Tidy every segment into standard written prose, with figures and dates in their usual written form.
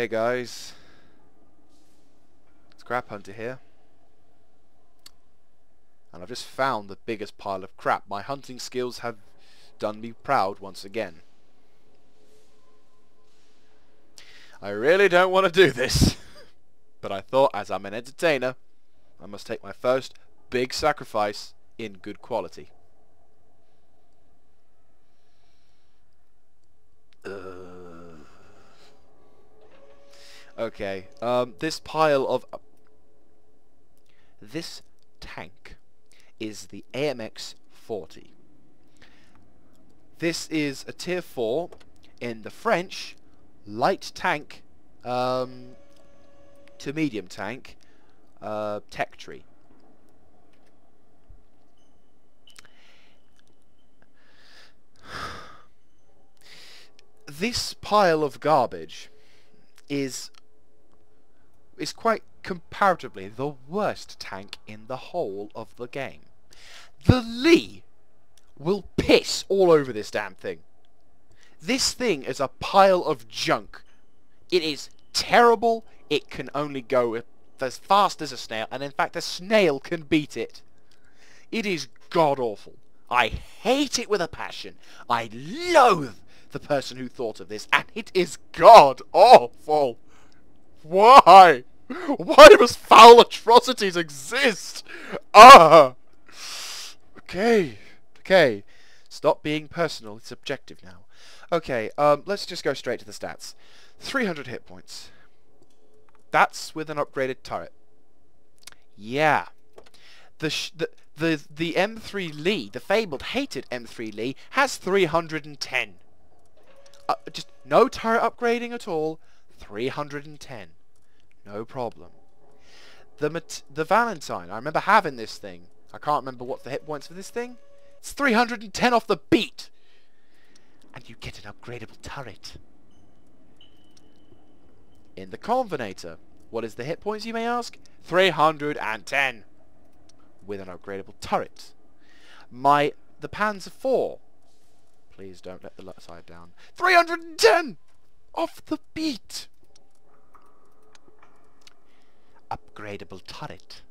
Hey guys, Scrap Hunter here, and I've just found the biggest pile of crap. My hunting skills have done me proud once again. I really don't want to do this, but I thought as I'm an entertainer, I must take my first big sacrifice in good quality. Okay, this pile of... this tank is the AMX 40. This is a tier 4 in the French light tank to medium tank tech tree. This pile of garbage is quite comparatively the worst tank in the whole of the game. The Lee will piss all over this damn thing. This thing is a pile of junk. It is terrible. It can only go as fast as a snail, and in fact a snail can beat it. It is god-awful. I hate it with a passion. I loathe the person who thought of this, and it is god-awful. Why? Why must foul atrocities exist? Ah! Okay. Stop being personal. It's objective now. Okay, let's just go straight to the stats. 300 hit points. That's with an upgraded turret. Yeah. The M3 Lee, the fabled, hated M3 Lee, has 310. Just no turret upgrading at all. 310. No problem. The Valentine, I remember having this thing. I can't remember what the hit points for this thing. It's 310 off the beat. And you get an upgradable turret. In the Convenator, what is the hit points, you may ask? 310. With an upgradable turret. The Panzer IV. Please don't let the left side down. 310 off the beat. Upgradable turret.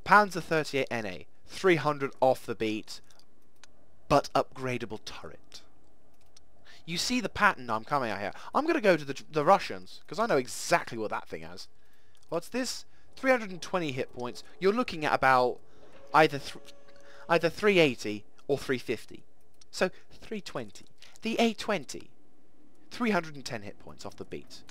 Panzer 38 NA. 300 off the beat, but upgradable turret. You see the pattern I'm coming at here. I'm going to go to the Russians, because I know exactly what that thing has. What's this? 320 hit points. You're looking at about either 380 or 350. So 320. The A20. 310 hit points off the beat.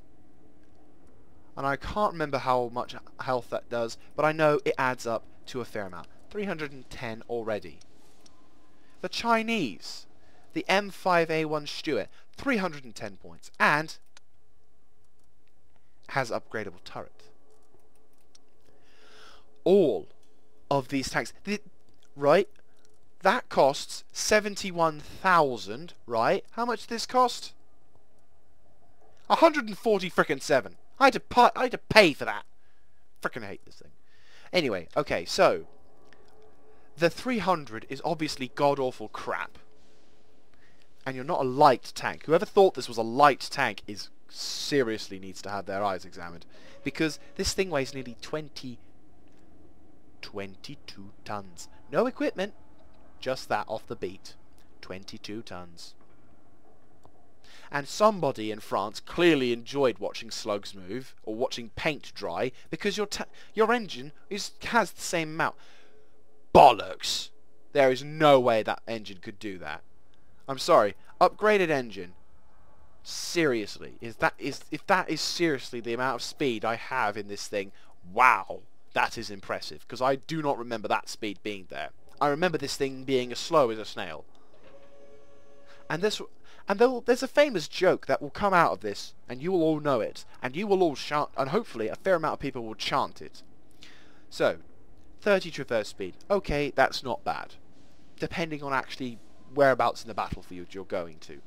And I can't remember how much health that does, but I know it adds up to a fair amount. 310 already. The Chinese, the M5A1 Stuart, 310 points, and has upgradable turret. All of these tanks, right? That costs 71,000, right? How much did this cost? 140 frickin' 7. I had to pay for that. Frickin' hate this thing. Anyway, okay, so the 300 is obviously god-awful crap. And you're not a light tank. Whoever thought this was a light tank seriously needs to have their eyes examined. Because this thing weighs nearly 22 tons. No equipment, just that off the beat. 22 tons. And somebody in France clearly enjoyed watching slugs move, or watching paint dry, because your engine has the same amount. Bollocks! There is no way that engine could do that. I'm sorry. Upgraded engine. Seriously, if that is seriously the amount of speed I have in this thing, wow, that is impressive. Because I do not remember that speed being there. I remember this thing being as slow as a snail. And there's a famous joke that will come out of this, and you will all know it, and you will all chant, and hopefully a fair amount of people will chant it. So, 30 traverse speed. Okay, that's not bad. Depending on actually whereabouts in the battlefield you're going to.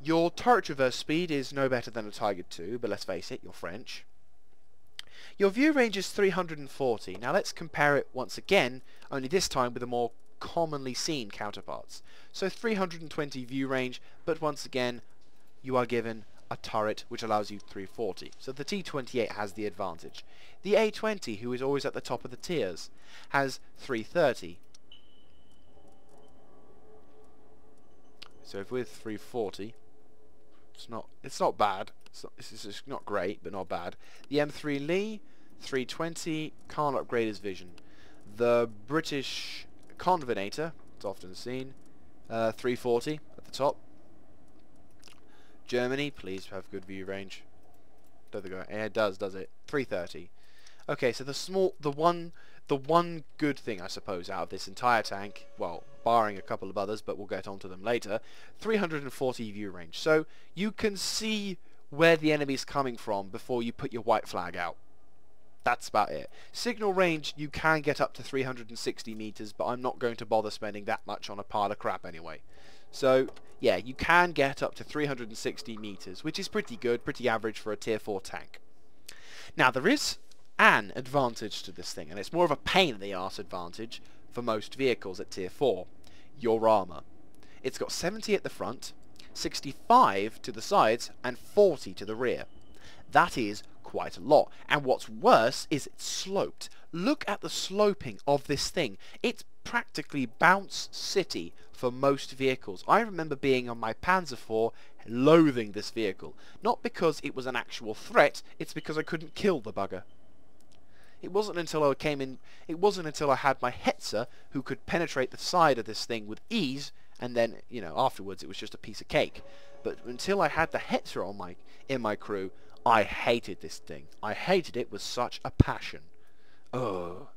Your turret traverse speed is no better than a Tiger II, but let's face it, you're French. Your view range is 340. Now let's compare it once again, only this time with a more commonly seen counterparts. So 320 view range, but once again you are given a turret which allows you 340. So the T28 has the advantage. The A20, who is always at the top of the tiers, has 330. So if we're 340, it's not bad. It's just not great, but not bad. The M3 Lee, 320, can't upgrade his vision. The British Convenator, it's often seen, 340 at the top. Germany, please have good view range. Don't think it does it? 330. Okay, so the one good thing I suppose out of this entire tank, well, barring a couple of others, but we'll get onto them later, 340 view range. So you can see where the enemy's coming from before you put your white flag out. That's about it. Signal range, you can get up to 360 meters, but I'm not going to bother spending that much on a pile of crap anyway. So, yeah, you can get up to 360 meters, which is pretty good, pretty average for a tier 4 tank. Now, there is an advantage to this thing, and it's more of a pain in the arse advantage for most vehicles at tier 4. Your armor. It's got 70 at the front, 65 to the sides, and 40 to the rear. That is quite a lot, and what's worse is it's sloped. Look at the sloping of this thing. It's practically bounce city for most vehicles. I remember being on my Panzer IV loathing this vehicle, not because it was an actual threat, it's because I couldn't kill the bugger. It wasn't until I had my Hetzer who could penetrate the side of this thing with ease, and then, you know, afterwards it was just a piece of cake. But until I had the Hetzer in my crew, I hated this thing. I hated it with such a passion. Ugh.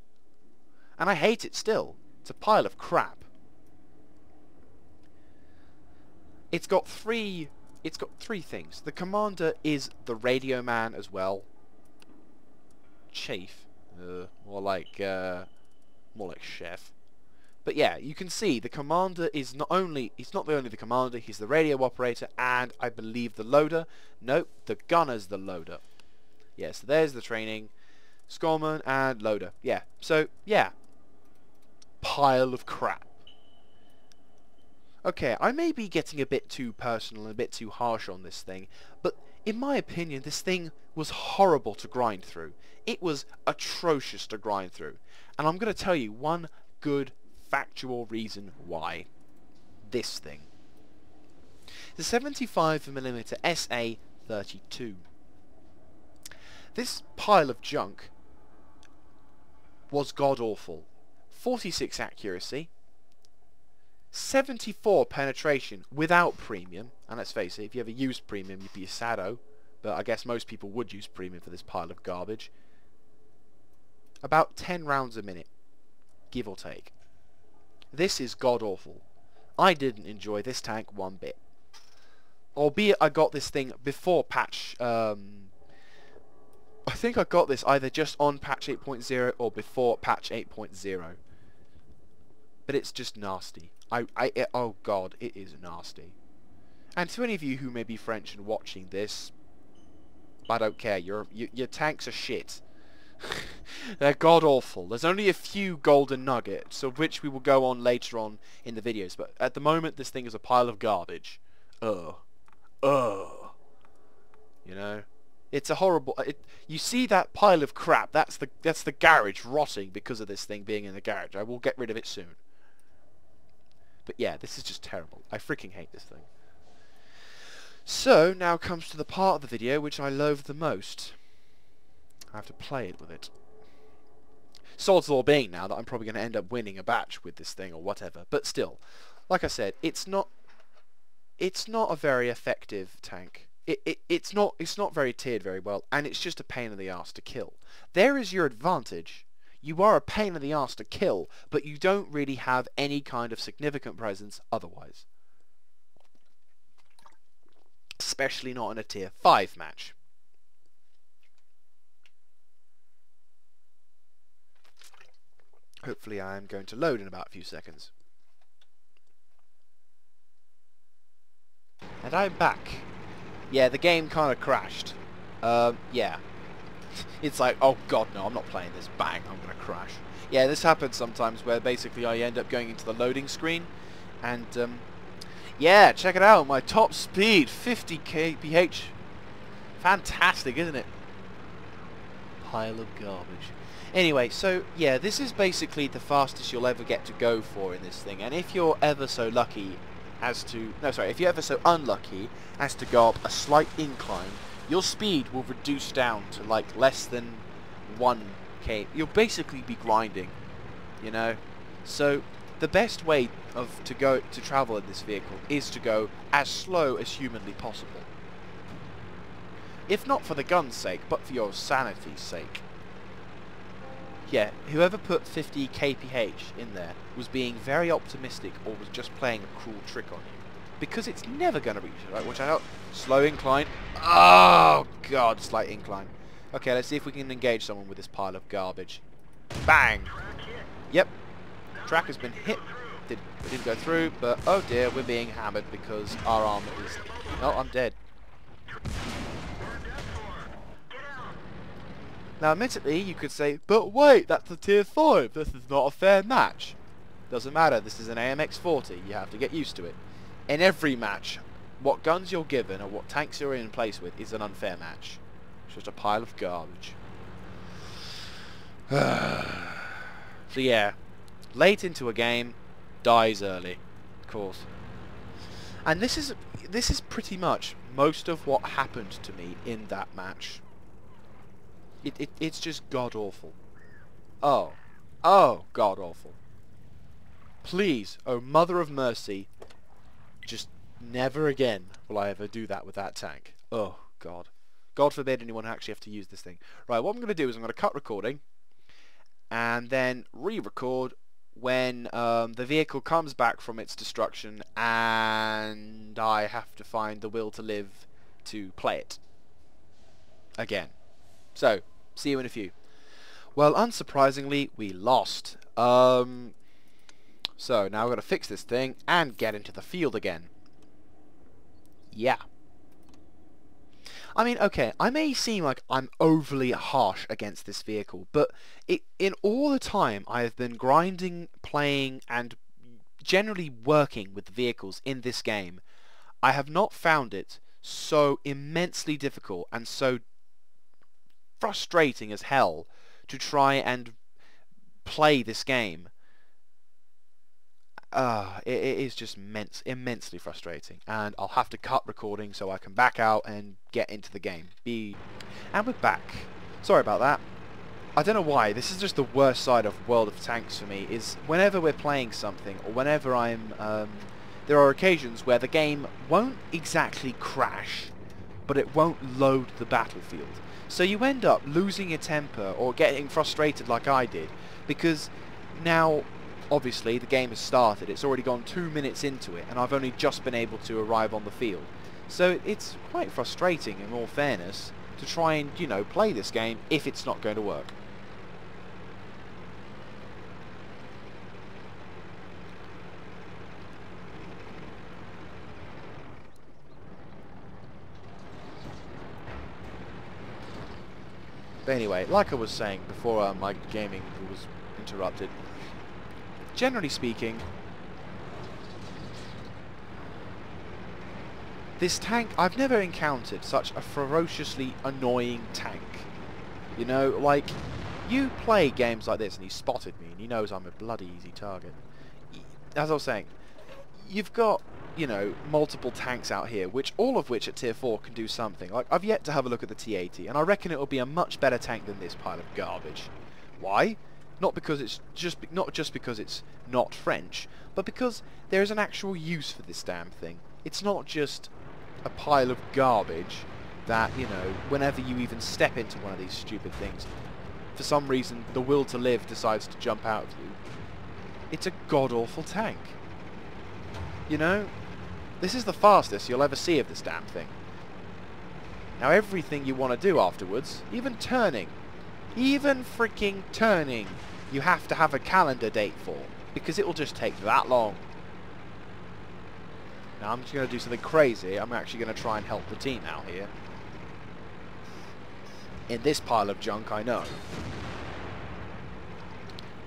And I hate it still. It's a pile of crap. It's got three things. The commander is the radio man as well. Chief. More like chef. But yeah, you can see the commander is not only the commander, he's the radio operator and I believe the loader. Nope, the gunner's the loader. Yeah, so there's the training. Scoreman and loader. Yeah, so yeah. Pile of crap. Okay, I may be getting a bit too personal and a bit too harsh on this thing, but in my opinion this thing was horrible to grind through. It was atrocious to grind through. And I'm going to tell you one good factual reason why. This thing. The 75mm SA-32. This pile of junk was god-awful. 46 accuracy, 74 penetration without premium, and let's face it, if you ever used premium you'd be a sado, but I guess most people would use premium for this pile of garbage. About 10 rounds a minute, give or take. This is god-awful. I didn't enjoy this tank one bit. Albeit I got this thing before patch, I think I got this either just on patch 8.0 or before patch 8.0. But it's just nasty. Oh god, it is nasty. And to any of you who may be French and watching this, I don't care, your tanks are shit. They're god-awful. There's only a few golden nuggets, of which we will go on later on in the videos, but at the moment this thing is a pile of garbage. Ugh. Ugh. You know? It's a horrible... you see that pile of crap, that's the garage rotting because of this thing being in the garage. I will get rid of it soon. But yeah, this is just terrible. I freaking hate this thing. So, now comes to the part of the video which I loathe the most. I have to play it with it. Sod's law being now that I'm probably going to end up winning a batch with this thing or whatever. But still, like I said, it's not a very effective tank. It's not very tiered very well, and it's just a pain in the arse to kill. There is your advantage. You are a pain in the arse to kill, but you don't really have any kind of significant presence otherwise. Especially not in a tier 5 match. Hopefully I am going to load in about a few seconds. And I'm back. Yeah, the game kind of crashed. Yeah. It's like, oh god no, I'm not playing this. Bang, I'm going to crash. Yeah, this happens sometimes where basically I end up going into the loading screen. And, yeah, check it out. My top speed, 50 kph Fantastic, isn't it? Pile of garbage. Anyway, so yeah, this is basically the fastest you'll ever get to go for in this thing. And if you're ever so lucky as to... No, sorry, if you're ever so unlucky as to go up a slight incline, your speed will reduce down to like less than 1k. You'll basically be grinding, you know? So the best way to travel in this vehicle is to go as slow as humanly possible. If not for the gun's sake, but for your sanity's sake. Yeah, whoever put 50 kph in there was being very optimistic or was just playing a cruel trick on you. Because it's never going to reach it, right? Watch out. Slow incline. Oh, God, slight incline. Okay, let's see if we can engage someone with this pile of garbage. Bang! Yep. Track has been hit. It didn't go through, but oh dear, we're being hammered because our armor is... Oh, I'm dead. Now, admittedly, you could say, but wait, that's a tier 5. This is not a fair match. Doesn't matter. This is an AMX 40. You have to get used to it. In every match, what guns you're given or what tanks you're in place with is an unfair match. It's just a pile of garbage. So yeah, late into a game, dies early, of course. And this is pretty much most of what happened to me in that match. It's just god-awful. Oh, god-awful. Please, oh mother of mercy, just never again will I ever do that with that tank. Oh, God. God forbid anyone actually have to use this thing. Right, what I'm going to do is I'm going to cut recording and then re-record when the vehicle comes back from its destruction and I have to find the will to live to play it again. So, see you in a few. Well, unsurprisingly, we lost. So, now we're going to fix this thing and get into the field again. Yeah. I mean, okay, I may seem like I'm overly harsh against this vehicle, but in all the time I have been grinding, playing, and generally working with vehicles in this game, I have not found it so immensely difficult and so frustrating as hell to try and play this game. It is just immensely frustrating, and I'll have to cut recording so I can back out and get into the game. And we're back. Sorry about that. I don't know why. This is just the worst side of World of Tanks for me, is whenever we're playing something, or whenever I'm... there are occasions where the game won't exactly crash, but it won't load the battlefield. So you end up losing your temper or getting frustrated like I did, because now... Obviously, the game has started. It's already gone 2 minutes into it, and I've only just been able to arrive on the field. So it's quite frustrating, in all fairness, to try and, you know, play this game if it's not going to work. But anyway, like I was saying before my gaming was interrupted, generally speaking, this tank, I've never encountered such a ferociously annoying tank. You know, like, you play games like this and he spotted me and he knows I'm a bloody easy target. As I was saying, you've got, you know, multiple tanks out here, all of which at tier 4 can do something. Like, I've yet to have a look at the T-80, and I reckon it will be a much better tank than this pile of garbage. Why? Not just because it's not French, but because there is an actual use for this damn thing. It's not just a pile of garbage that, you know, whenever you even step into one of these stupid things, for some reason the will to live decides to jump out of you. It's a god-awful tank. You know? This is the fastest you'll ever see of this damn thing. Now everything you want to do afterwards, even turning, even freaking turning, you have to have a calendar date for, because it will just take that long. Now I'm just going to do something crazy. I'm actually going to try and help the team out here. In this pile of junk, I know.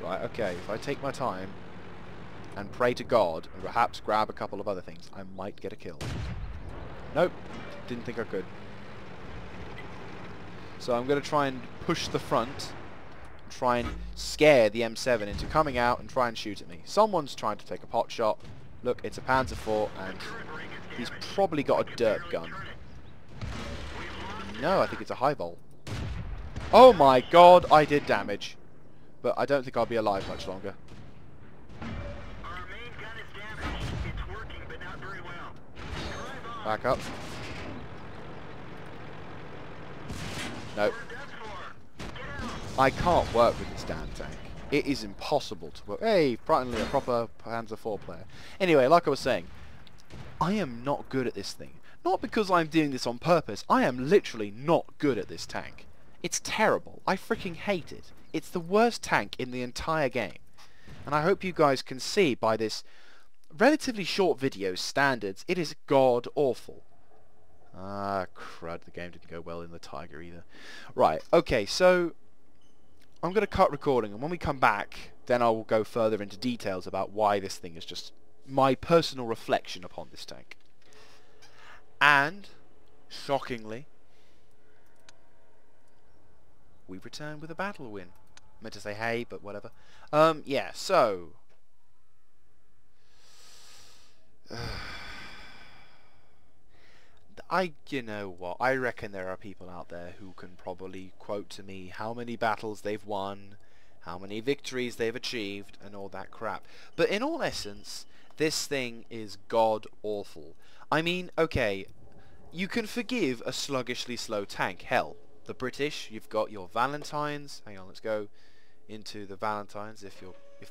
Right, okay, if I take my time and pray to God, and perhaps grab a couple of other things, I might get a kill. Nope, didn't think I could. So I'm going to try and push the front, try and scare the M7 into coming out and try and shoot at me. Someone's trying to take a pot shot. Look, it's a Panzer IV, and he's probably got a dirt gun. No, I think it's a high vol. Oh my god, I did damage. But I don't think I'll be alive much longer. Back up. Nope. I can't work with this damn tank. It is impossible to work. Hey, frighteningly a proper Panzer IV player. Anyway, like I was saying, I am not good at this thing. Not because I'm doing this on purpose. I am literally not good at this tank. It's terrible. I freaking hate it. It's the worst tank in the entire game. And I hope you guys can see by this relatively short video's standards, it is god awful. Ah, crud, the game didn't go well in the Tiger either. Right, okay, so I'm going to cut recording, and when we come back, then I will go further into details about why this thing is just my personal reflection upon this tank. And, shockingly, we return with a battle win. I meant to say hey, but whatever. Yeah, so you know what, I reckon there are people out there who can probably quote to me how many battles they've won, how many victories they've achieved, and all that crap. But in all essence, this thing is god awful. I mean, okay, you can forgive a sluggishly slow tank. Hell, the British, you've got your Valentines. Hang on, let's go into the Valentines if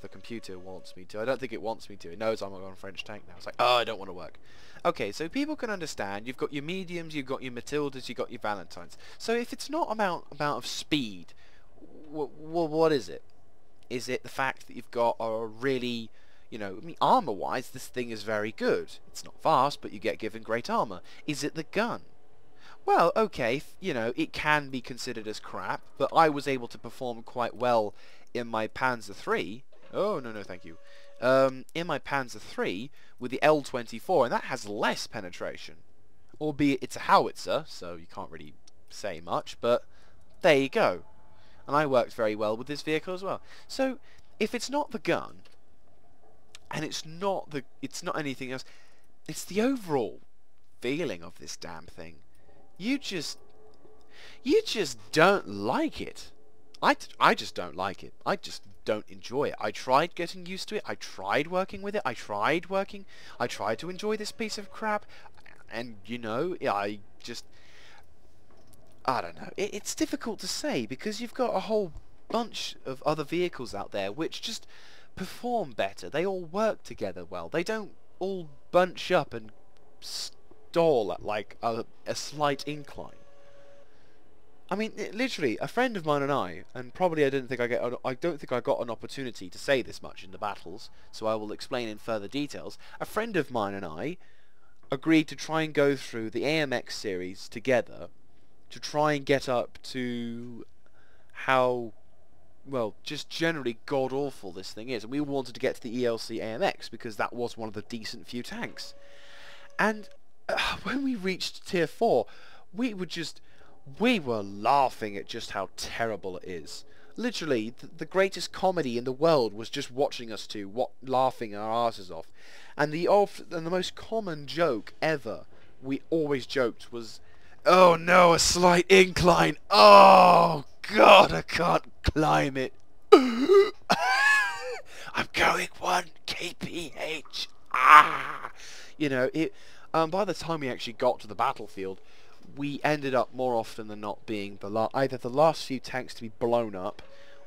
the computer wants me to. I don't think it wants me to. It knows I'm on a French tank now. It's like, oh, I don't want to work. Okay, so people can understand. You've got your mediums, you've got your Matildas, you've got your Valentines. So if it's not amount of speed, what is it? Is it the fact that you've got a really, you know, I mean, armor-wise, this thing is very good. It's not fast, but you get given great armor. Is it the gun? Well, okay, you know, it can be considered as crap, but I was able to perform quite well in my Panzer III. Oh, no, thank you. In my Panzer III with the L24, and that has less penetration. Albeit it's a howitzer, so you can't really say much, but there you go. And I worked very well with this vehicle as well. So, if it's not the gun, and it's not anything else, it's the overall feeling of this damn thing. You just don't like it. I just don't like it. I just don't enjoy it. I tried getting used to it. I tried working with it. I tried to enjoy this piece of crap. And, you know, I don't know. It's difficult to say because you've got a whole bunch of other vehicles out there which just perform better. They all work together well. They don't all bunch up and stall at like a slight incline. I mean, literally, a friend of mine and I, and probably I don't think I got an opportunity to say this much in the battles, so I will explain in further details. A friend of mine and I agreed to try and go through the AMX series together to try and get up to how, well, just generally god-awful this thing is. And we wanted to get to the ELC AMX because that was one of the decent few tanks. And when we reached Tier 4, we were laughing at just how terrible it is. Literally, the greatest comedy in the world was just watching us two laughing our asses off. And the most common joke ever we always joked was, "Oh no, a slight incline. Oh God, I can't climb it. I'm going 1 kph. Ah!" You know, by the time we actually got to the battlefield, we ended up more often than not being either the last few tanks to be blown up,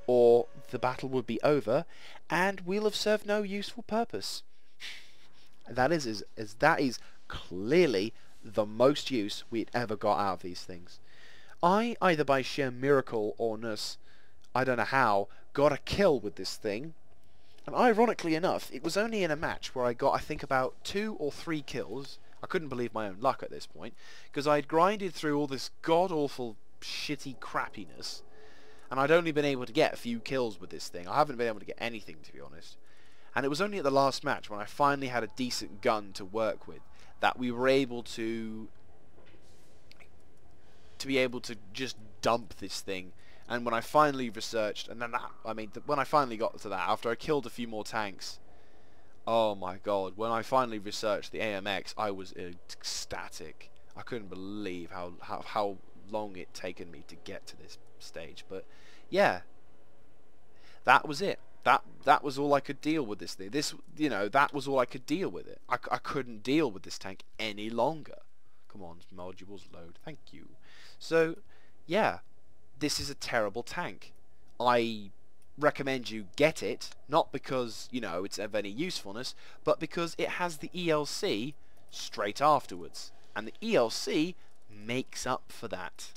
or the battle would be over, and we'll have served no useful purpose. That is clearly the most use we'd ever got out of these things. I, either by sheer miracle or I don't know how, got a kill with this thing. And ironically enough, it was only in a match where I got, I think, about 2 or 3 kills. I couldn't believe my own luck at this point, because I'd grinded through all this god-awful, shitty crappiness, and I'd only been able to get a few kills with this thing. I haven't been able to get anything, to be honest. And it was only at the last match, when I finally had a decent gun to work with, that we were able to to be able to just dump this thing. And when I finally researched, and then when I finally got to that, after I killed a few more tanks, oh my god, when I finally researched the AMX, I was ecstatic. I couldn't believe how long it taken me to get to this stage. But yeah, that was it. That was all I could deal with this thing. That was all I could deal with it. I couldn't deal with this tank any longer. Come on, modules load. Thank you. So, yeah, this is a terrible tank. I recommend you get it, not because, it's of any usefulness, but because it has the ELC straight afterwards. And the ELC makes up for that.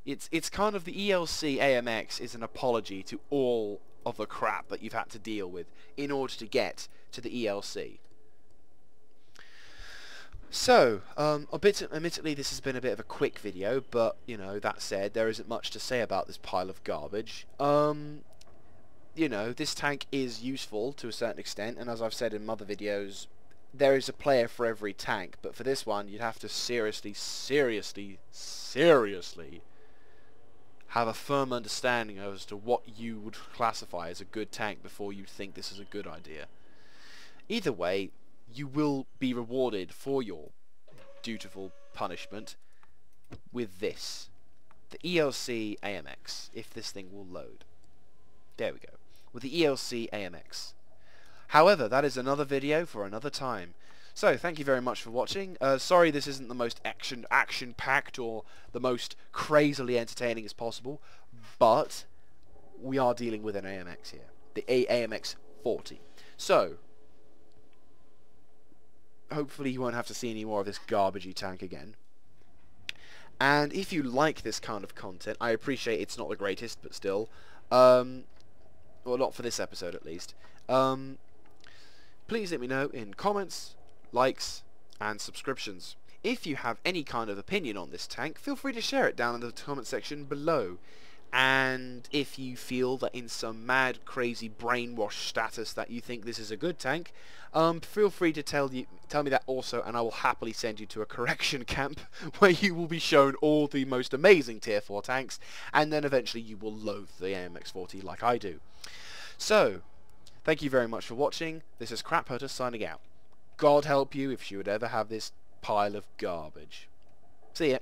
It's kind of the ELC AMX is an apology to all of the crap that you've had to deal with in order to get to the ELC. So, admittedly this has been a bit of a quick video, but, that said, there isn't much to say about this pile of garbage. This tank is useful to a certain extent, and as I've said in other videos, there is a player for every tank, but for this one, you'd have to seriously have a firm understanding as to what you would classify as a good tank before you think this is a good idea. Either way, you will be rewarded for your dutiful punishment with this, the ELC AMX, if this thing will load. There we go, with the ELC AMX. However, that is another video for another time. So, thank you very much for watching. Sorry this isn't the most action-packed or the most crazily entertaining as possible, but we are dealing with an AMX here, the AMX 40. So, hopefully you won't have to see any more of this garbagey tank again. And if you like this kind of content, I appreciate it's not the greatest, but still, well, not for this episode at least, please let me know in comments, likes, and subscriptions. If you have any kind of opinion on this tank, feel free to share it down in the comment section below. And if you feel that in some mad, crazy brainwash status that you think this is a good tank, feel free to tell me that also, and I will happily send you to a correction camp where you will be shown all the most amazing tier 4 tanks, and then eventually you will loathe the AMX40 like I do. So, thank you very much for watching. This is Crap Hutter signing out. God help you if you would ever have this pile of garbage. See ya.